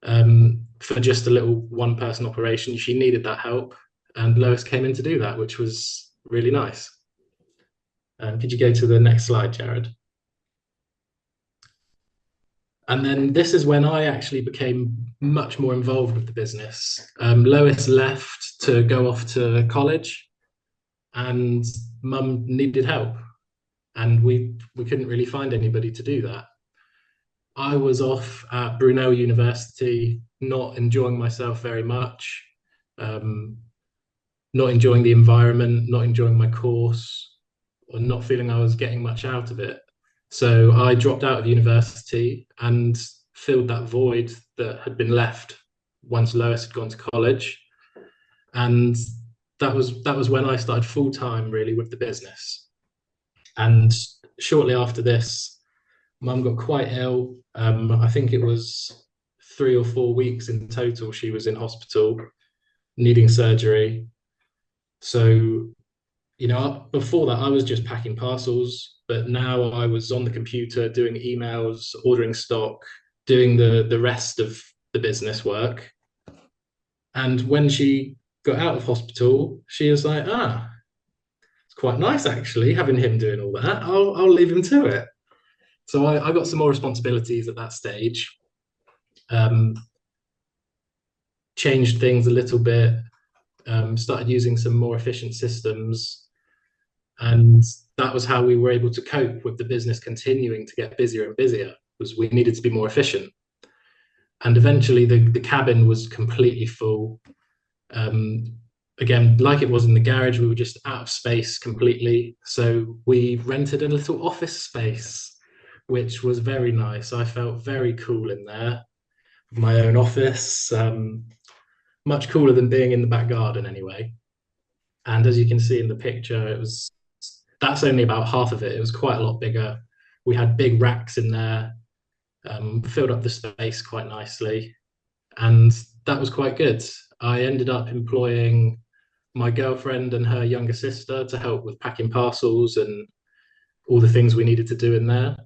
For just a little one-person operation, she needed that help. And Lois came in to do that, which was really nice. Could you go to the next slide, Jared? And then this is when I actually became much more involved with the business. Lois left to go off to college, and Mum needed help. And we couldn't really find anybody to do that. I was off at Brunel University, not enjoying myself very much. Not enjoying the environment, not enjoying my course, or not feeling I was getting much out of it. So I dropped out of university and filled that void that had been left once Lois had gone to college. And that was when I started full-time, really, with the business. And shortly after this, Mum got quite ill. I think it was 3 or 4 weeks in total she was in hospital, needing surgery. So, before that, I was just packing parcels, but now I was on the computer doing emails, ordering stock, doing the rest of the business work. And when she got out of hospital, she was like, it's quite nice actually, having him doing all that. I'll leave him to it. So I got some more responsibilities at that stage. Um, Changed things a little bit. Started using some more efficient systems, and that was how we were able to cope with the business continuing to get busier and busier. Was we needed to be more efficient, and eventually the cabin was completely full. Um, Again, like it was in the garage, we were just out of space completely. So we rented a little office space, which was very nice. I felt very cool in there, my own office, much cooler than being in the back garden anyway. And as you can see in the picture, that's only about half of it. It was quite a lot bigger. We had big racks in there, filled up the space quite nicely, and that was quite good. I ended up employing my girlfriend and her younger sister to help with packing parcels and all the things we needed to do in there.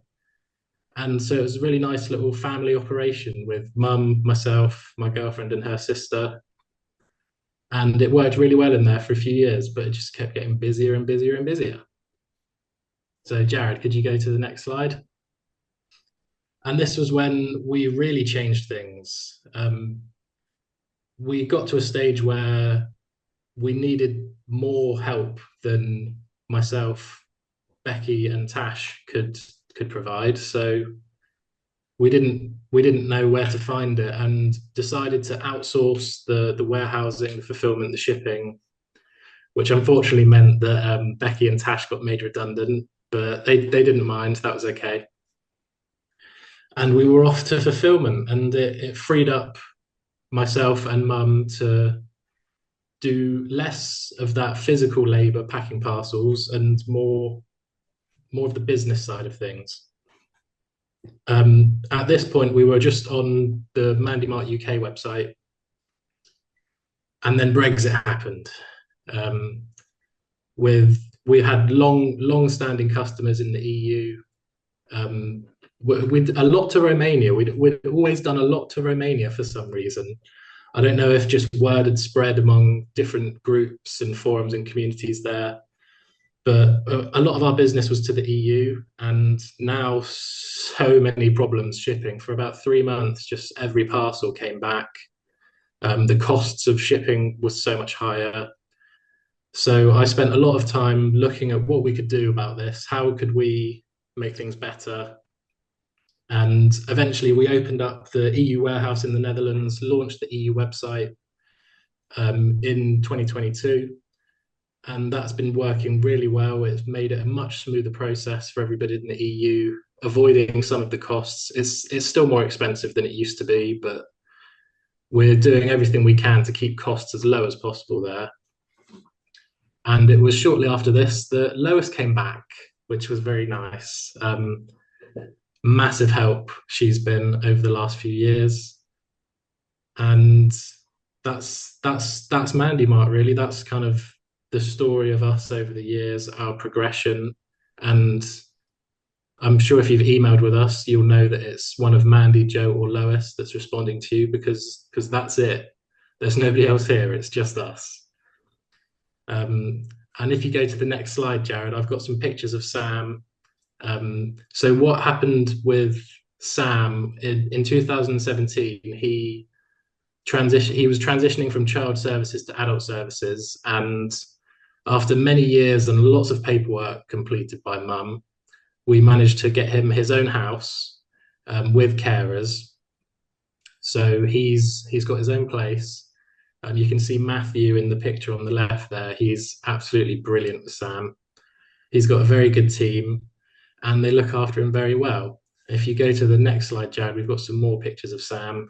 And so it was a really nice little family operation with mum, myself, my girlfriend, and her sister. And it worked really well in there for a few years, but it just kept getting busier and busier and busier. So, Jared, could you go to the next slide? And this was when we really changed things. We got to a stage where we needed more help than myself, Becky, and Tash could provide. So we didn't know where to find it, and decided to outsource the warehousing, the fulfillment, the shipping, which unfortunately meant that Becky and Tash got made redundant, but they didn't mind. That was okay. And we were off to fulfillment, and it freed up myself and mum to do less of that physical labor packing parcels and more of the business side of things. At this point, we were just on the MandiMart UK website, and then Brexit happened. We had long-standing customers in the EU. With a lot to Romania. We'd always done a lot to Romania for some reason. I don't know if just word had spread among different groups and forums and communities there, but a lot of our business was to the EU, and now so many problems shipping. For about 3 months, just every parcel came back. The costs of shipping was so much higher. So I spent a lot of time looking at what we could do about this. How could we make things better? And eventually we opened up the EU warehouse in the Netherlands, launched the EU website in 2022. And that's been working really well. It's made it a much smoother process for everybody in the EU, avoiding some of the costs. It's still more expensive than it used to be, but we're doing everything we can to keep costs as low as possible there. And it was shortly after this that Lois came back, which was very nice. Massive help she's been over the last few years, and that's MandiMart really. That's kind of the story of us over the years, our progression. And I'm sure if you've emailed with us, you'll know that it's one of Mandy, Joe, or Lois that's responding to you, because that's it. There's nobody else here. It's just us. And if you go to the next slide, Jared, I've got some pictures of Sam. So what happened with Sam in 2017, he was transitioning from child services to adult services, and after many years and lots of paperwork completed by mum, we managed to get him his own house with carers. So he's got his own place, and you can see Matthew in the picture on the left there. He's absolutely brilliant with Sam. He's got a very good team, and they look after him very well. If you go to the next slide, Jared, we've got some more pictures of Sam.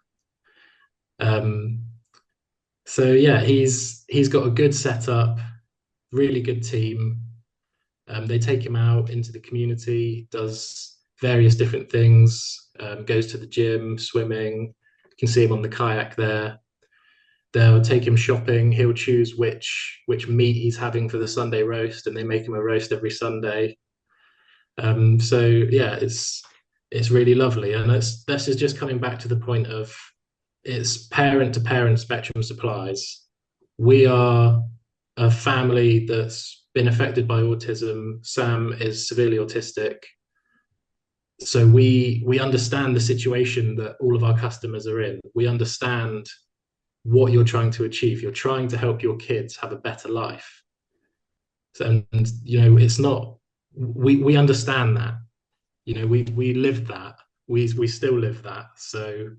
So yeah, he's got a good setup, really good team. They take him out into the community, does various different things, goes to the gym, swimming. You can see him on the kayak there. They'll take him shopping. He'll choose which meat he's having for the Sunday roast, and they make him a roast every Sunday. So yeah, it's really lovely, and this is just coming back to the point of it's parent to parent Spectrum Supplies. We are a family that's been affected by autism. Sam is severely autistic. So we understand the situation that all of our customers are in. We understand what you're trying to achieve. You're trying to help your kids have a better life. And you know, it's not we understand that. You know, we lived that. We still live that. So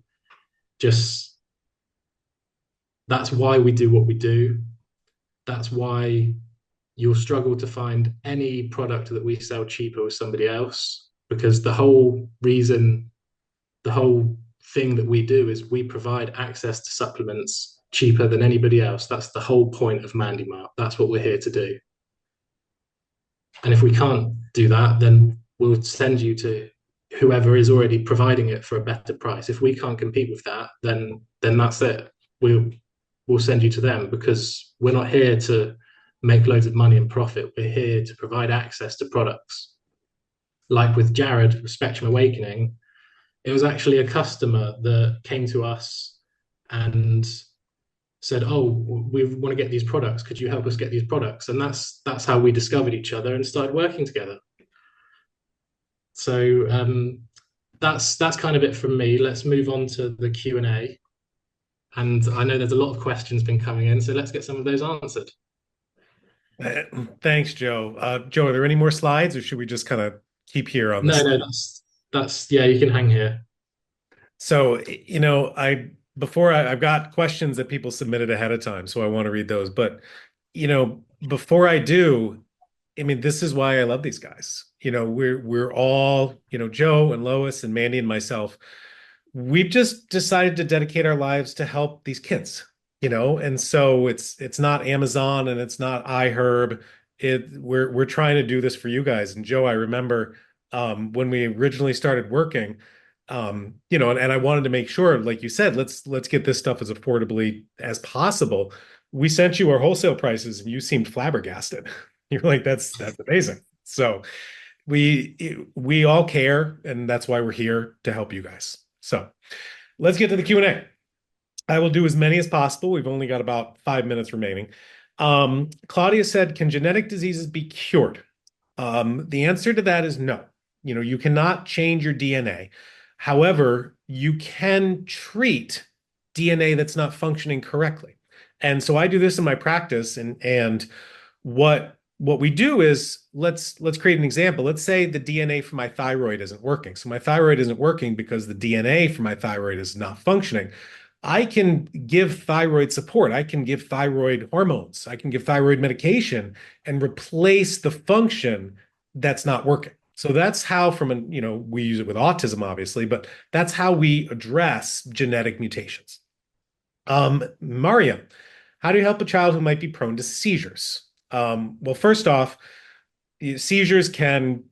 just that's why we do what we do. That's why you'll struggle to find any product that we sell cheaper with somebody else, because the whole reason, the whole thing that we do is we provide access to supplements cheaper than anybody else. That's the whole point of MandiMart. That's what we're here to do. And if we can't do that, then we'll send you to whoever is already providing it for a better price. If we can't compete with that, then that's it. We'll send you to them, because we're not here to make loads of money and profit. We're here to provide access to products. Like with Jared, Spectrum Awakening, it was actually a customer that came to us and said, "Oh, we want to get these products. Could you help us get these products?" And that's how we discovered each other and started working together. So that's kind of it from me. Let's move on to the Q&A. And I know there's a lot of questions been coming in, so let's get some of those answered. Thanks, Joe. Joe, are there any more slides, or should we just kind of keep here on this? No, that's yeah, you can hang here. So, you know, I've got questions that people submitted ahead of time, so I want to read those. But, you know, before I do, I mean, this is why I love these guys. You know, we're all, you know, Joe and Lois and Mandy and myself, we've just decided to dedicate our lives to help these kids, you know, and so it's not Amazon and it's not iHerb. We're trying to do this for you guys. And Joe, I remember when we originally started working, you know, and I wanted to make sure, like you said, let's get this stuff as affordably as possible. We sent you our wholesale prices and you seemed flabbergasted. You're like, that's amazing. So we all care, and that's why we're here to help you guys. So let's get to the Q&A. I will do as many as possible. We've only got about 5 minutes remaining. Claudia said, can genetic diseases be cured? The answer to that is no. You know, you cannot change your DNA. However, you can treat DNA that's not functioning correctly. And so I do this in my practice, and what we do is let's create an example. Let's say the DNA for my thyroid isn't working. So my thyroid isn't working because the DNA for my thyroid is not functioning. I can give thyroid support. I can give thyroid hormones. I can give thyroid medication and replace the function that's not working. So that's how, you know, we use it with autism, obviously, but that's how we address genetic mutations. Mariam, how do you help a child who might be prone to seizures? Well, first off, seizures can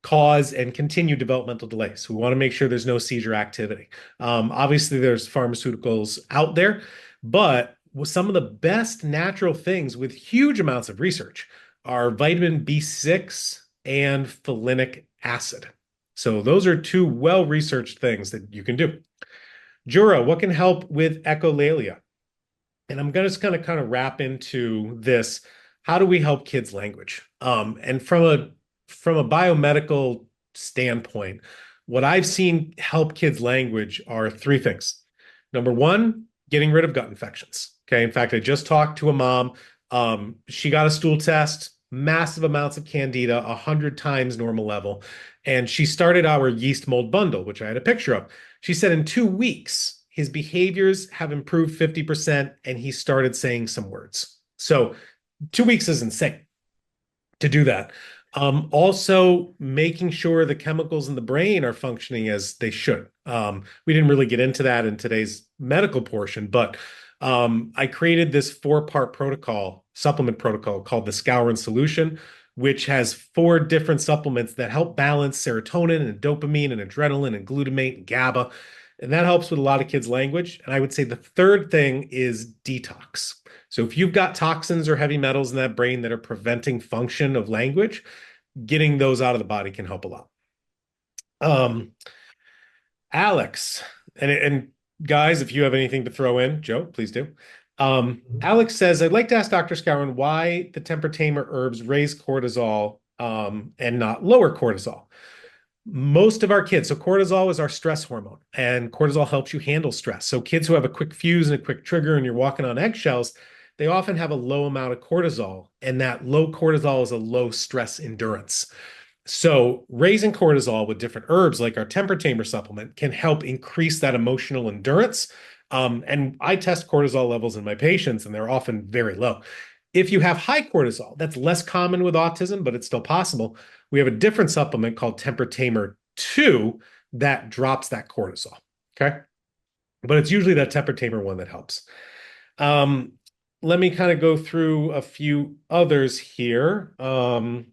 cause and continue developmental delays. We want to make sure there's no seizure activity. Obviously, there's pharmaceuticals out there, but some of the best natural things with huge amounts of research are vitamin B6 and folinic acid. So those are two well-researched things that you can do. Jura, what can help with echolalia? And I'm going to kind of wrap into this. How do we help kids' language? And from a biomedical standpoint, what I've seen help kids' language are three things. Number one, getting rid of gut infections. Okay. In fact, I just talked to a mom. She got a stool test, massive amounts of candida, 100 times normal level. And she started our yeast mold bundle, which I had a picture of. She said in 2 weeks, his behaviors have improved 50% and he started saying some words. So 2 weeks is insane to do that. Also making sure the chemicals in the brain are functioning as they should. We didn't really get into that in today's medical portion, but I created this 4-part supplement protocol called the Skowron solution, which has 4 different supplements that help balance serotonin and dopamine and adrenaline and glutamate and GABA. And that helps with a lot of kids' language. And I would say the third thing is detox. So if you've got toxins or heavy metals in that brain that are preventing function of language, getting those out of the body can help a lot. Alex, and guys, if you have anything to throw in, Joe, please do. Alex says, I'd like to ask Dr. Skowron why the temper tamer herbs raise cortisol and not lower cortisol. Most of our kids, so cortisol is our stress hormone, and cortisol helps you handle stress. So kids who have a quick fuse and a quick trigger and you're walking on eggshells, they often have a low amount of cortisol, and that low cortisol is a low stress endurance. So raising cortisol with different herbs like our temper tamer supplement can help increase that emotional endurance. And I test cortisol levels in my patients, and they're often very low. If you have high cortisol, that's less common with autism, but it's still possible. We have a different supplement called Temper Tamer 2 that drops that cortisol. Okay. But it's usually that Temper Tamer one that helps. Um, Let me kind of go through a few others here. I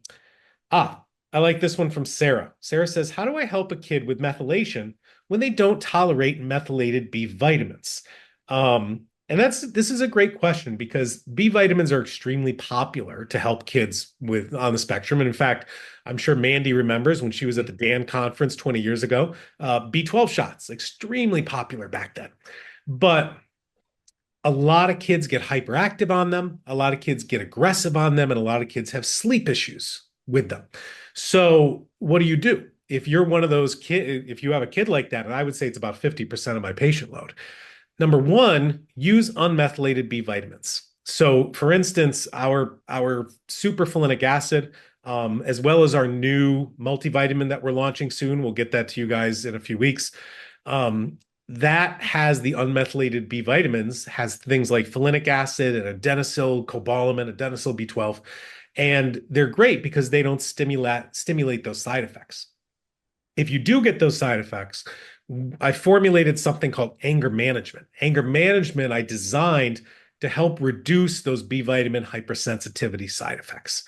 like this one from Sarah. Sarah says, how do I help a kid with methylation when they don't tolerate methylated B vitamins? And this is a great question because B vitamins are extremely popular to help kids with on the spectrum. And in fact, I'm sure Mandy remembers when she was at the DAN conference 20 years ago, B12 shots, extremely popular back then. But a lot of kids get hyperactive on them, a lot of kids get aggressive on them, and a lot of kids have sleep issues with them. So what do? If you're one of those kids, if you have a kid like that, and I would say it's about 50% of my patient load, number one, use unmethylated B vitamins. So for instance, our superfolinic acid, as well as our new multivitamin that we're launching soon, we'll get that to you guys in a few weeks. That has the unmethylated B vitamins, has things like folinic acid and adenylyl cobalamin, adenylyl B12, and they're great because they don't stimulate those side effects. If you do get those side effects, I formulated something called anger management. Anger management I designed to help reduce those B vitamin hypersensitivity side effects.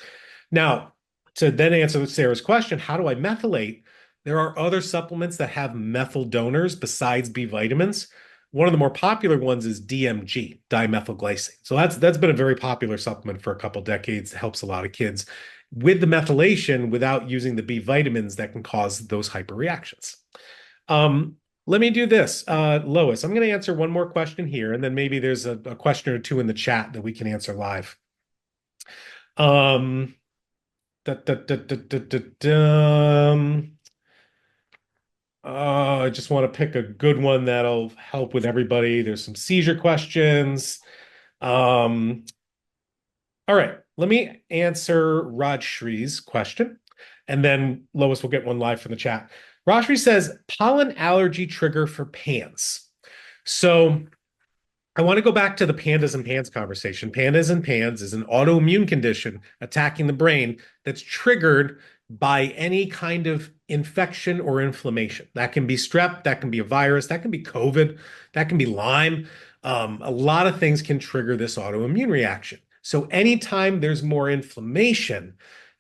Now, to then answer Sarah's question, how do I methylate? There are other supplements that have methyl donors besides B vitamins. One of the more popular ones is DMG, dimethylglycine. So that's been a very popular supplement for a couple decades. It helps a lot of kids with the methylation without using the B vitamins that can cause those hyperreactions. Let me do this. Lois, I'm going to answer one more question here, and then maybe there's a question or two in the chat that we can answer live. Um, I just want to pick a good one that'll help with everybody. There's some seizure questions. All right, let me answer Rajshree's question, and then Lois will get one live from the chat. Rajshree says, pollen allergy trigger for pans. So I want to go back to the pandas and pans conversation. Pandas and pans is an autoimmune condition attacking the brain that's triggered by any kind of infection or inflammation. That can be strep, that can be a virus, that can be COVID, that can be Lyme. A lot of things can trigger this autoimmune reaction. So anytime there's more inflammation,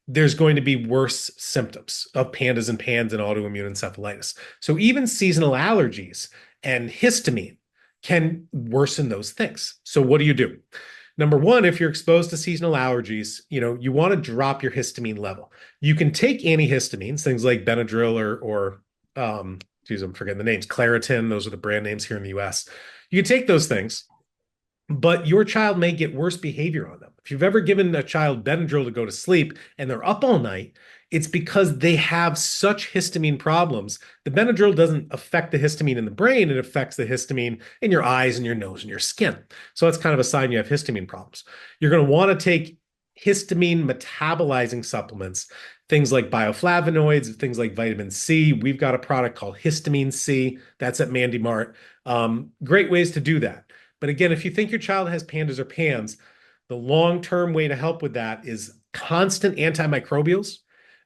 there's going to be worse symptoms of pandas and pans and autoimmune encephalitis. So even seasonal allergies and histamine can worsen those things. So what do? Number one, if you're exposed to seasonal allergies, you want to drop your histamine level. You can take antihistamines, things like Benadryl or geez, I'm forgetting the names, Claritin. Those are the brand names here in the US. You can take those things, but your child may get worse behavior on them. If you've ever given a child Benadryl to go to sleep and they're up all night, it's because they have such histamine problems. The Benadryl doesn't affect the histamine in the brain, it affects the histamine in your eyes and your nose and your skin. So that's kind of a sign you have histamine problems. You're going to want to take histamine metabolizing supplements, things like bioflavonoids, things like vitamin C. We've got a product called Histamine C. That's at MandiMart. Great ways to do that. But again, if you think your child has pandas or pans, the long-term way to help with that is constant antimicrobials.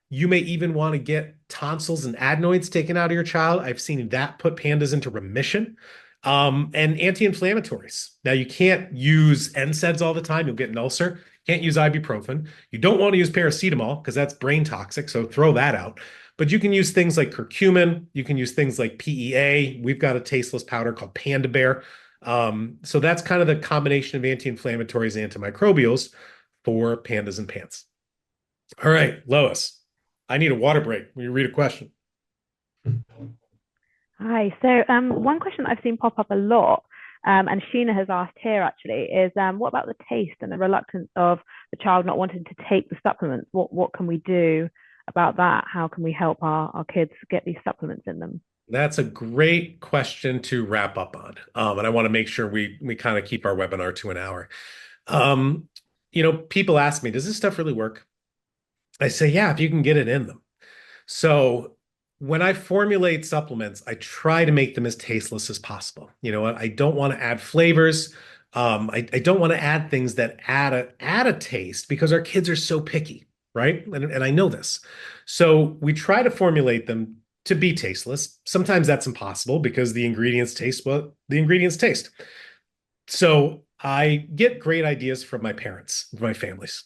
You may even want to get tonsils and adenoids taken out of your child. I've seen that put pandas into remission. And anti-inflammatories. Now, you can't use NSAIDs all the time. You'll get an ulcer. Can't use ibuprofen. You don't want to use paracetamol because that's brain toxic, so throw that out. But you can use things like curcumin. You can use things like PEA. We've got a tasteless powder called Panda Bear. So that's kind of the combination of anti-inflammatories and antimicrobials for pandas and pans. All right, Lois, I need a water break. Will you read a question? Hi. So one question I've seen pop up a lot And Sheena has asked here actually is what about the taste and the reluctance of the child not wanting to take the supplements? What can we do about that? How can we help our kids get these supplements in them? That's a great question to wrap up on. And I want to make sure we kind of keep our webinar to an hour. Um, people ask me, does this stuff really work? I say, yeah, if you can get it in them. So when I formulate supplements, I try to make them as tasteless as possible. You know what? I don't want to add flavors. I don't want to add things that add a taste because our kids are so picky, right? And I know this. So we try to formulate them to be tasteless. Sometimes that's impossible because the ingredients taste what the ingredients taste. So I get great ideas from my parents, my families.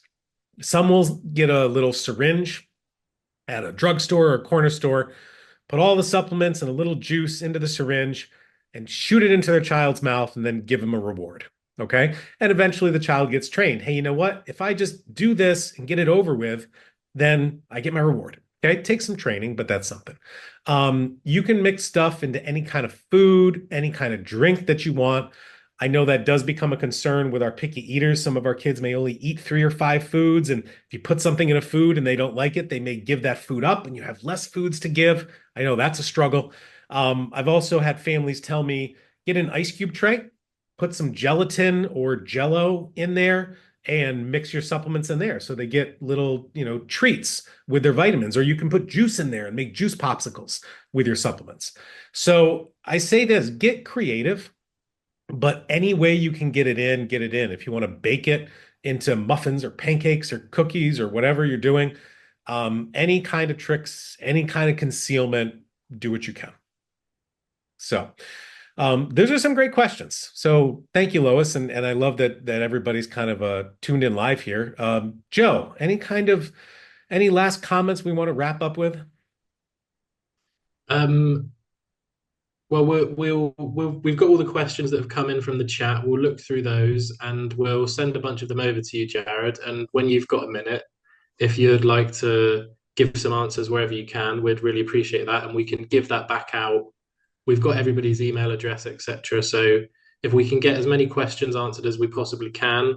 Some will get a little syringe at a drugstore or a corner store, put all the supplements and a little juice into the syringe and shoot it into their child's mouth and then give them a reward. Okay. And eventually the child gets trained. Hey, you know what? If I just do this and get it over with, then I get my reward. Okay. It takes some training, but that's something. You can mix stuff into any kind of food, any kind of drink that you want. I know that does become a concern with our picky eaters. Some of our kids may only eat 3 or 5 foods. And if you put something in a food and they don't like it, they may give that food up and you have less foods to give. I know that's a struggle. I've also had families tell me, get an ice cube tray, put some gelatin or Jello in there and mix your supplements in there. So they get little, treats with their vitamins, or you can put juice in there and make juice popsicles with your supplements. So I say this, get creative. But any way you can get it in, get it in. If you want to bake it into muffins or pancakes or cookies or whatever you're doing, any kind of tricks, any kind of concealment, do what you can. So those are some great questions. So thank you, Lois. And I love that everybody's kind of tuned in live here. Joe, any last comments we want to wrap up with? Well, we've got all the questions that have come in from the chat. We'll look through those and we'll send a bunch of them over to you, Jared. And when you've got a minute, if you'd like to give some answers wherever you can, we'd really appreciate that. And we can give that back out. We've got everybody's email address, etc. So if we can get as many questions answered as we possibly can,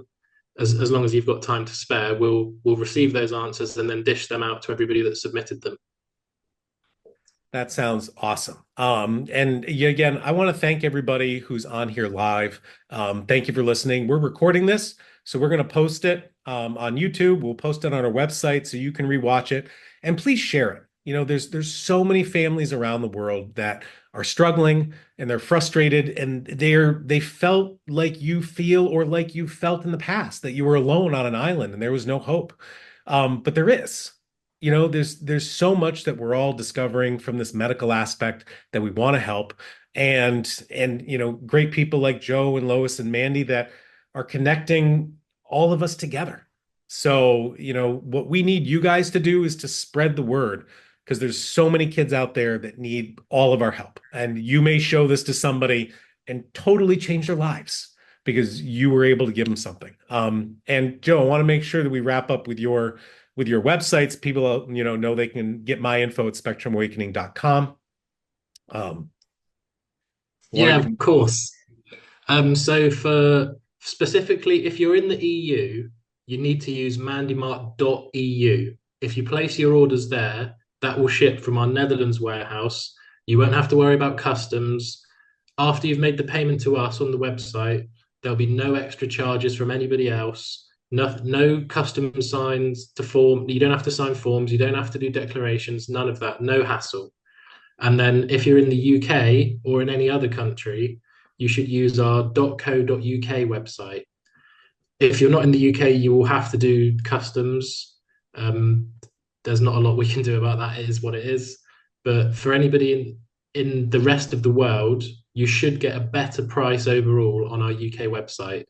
as long as you've got time to spare, we'll receive those answers and then dish them out to everybody that submitted them. That sounds awesome. And again, I want to thank everybody who's on here live. Thank you for listening. We're recording this, so we're going to post it on YouTube. We'll post it on our website so you can rewatch it. And please share it. There's so many families around the world that are struggling and they're frustrated and they felt like you feel or like you felt in the past that you were alone on an island and there was no hope. But there is. There's so much that we're all discovering from this medical aspect that we want to help. And great people like Joe and Lois and Mandy that are connecting all of us together. So, what we need you guys to do is to spread the word because there's so many kids out there that need all of our help. And you may show this to somebody and totally change their lives because you were able to give them something. And Joe, I want to make sure that we wrap up with your websites. People, know they can get my info at spectrumawakening.com. Yeah, of course. So for specifically, if you're in the EU, you need to use MandiMart.eu. If you place your orders there, that will ship from our Netherlands warehouse. You won't have to worry about customs. After you've made the payment to us on the website, there'll be no extra charges from anybody else. No custom signs to form. You don't have to sign forms. You don't have to do declarations. None of that. No hassle. And then if you're in the UK or in any other country, you should use our .co.uk website. If you're not in the UK, you will have to do customs. There's not a lot we can do about that. It is what it is. But for anybody in the rest of the world, you should get a better price overall on our UK website.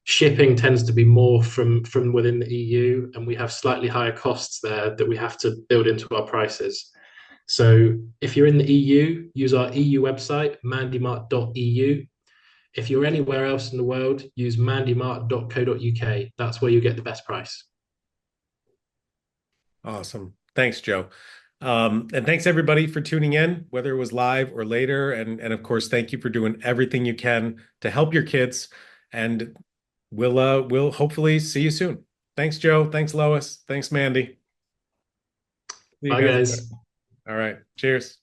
Shipping tends to be more from within the EU, and we have slightly higher costs there that we have to build into our prices. So if you're in the EU, use our EU website, mandimart.eu. If you're anywhere else in the world, use mandimart.co.uk. That's where you get the best price. Awesome. Thanks, Joe. And thanks everybody for tuning in, whether it was live or later. And of course, thank you for doing everything you can to help your kids. And we'll hopefully see you soon. Thanks, Joe. Thanks, Lois. Thanks, Mandy. See you Bye, guys. guys. All right. Cheers.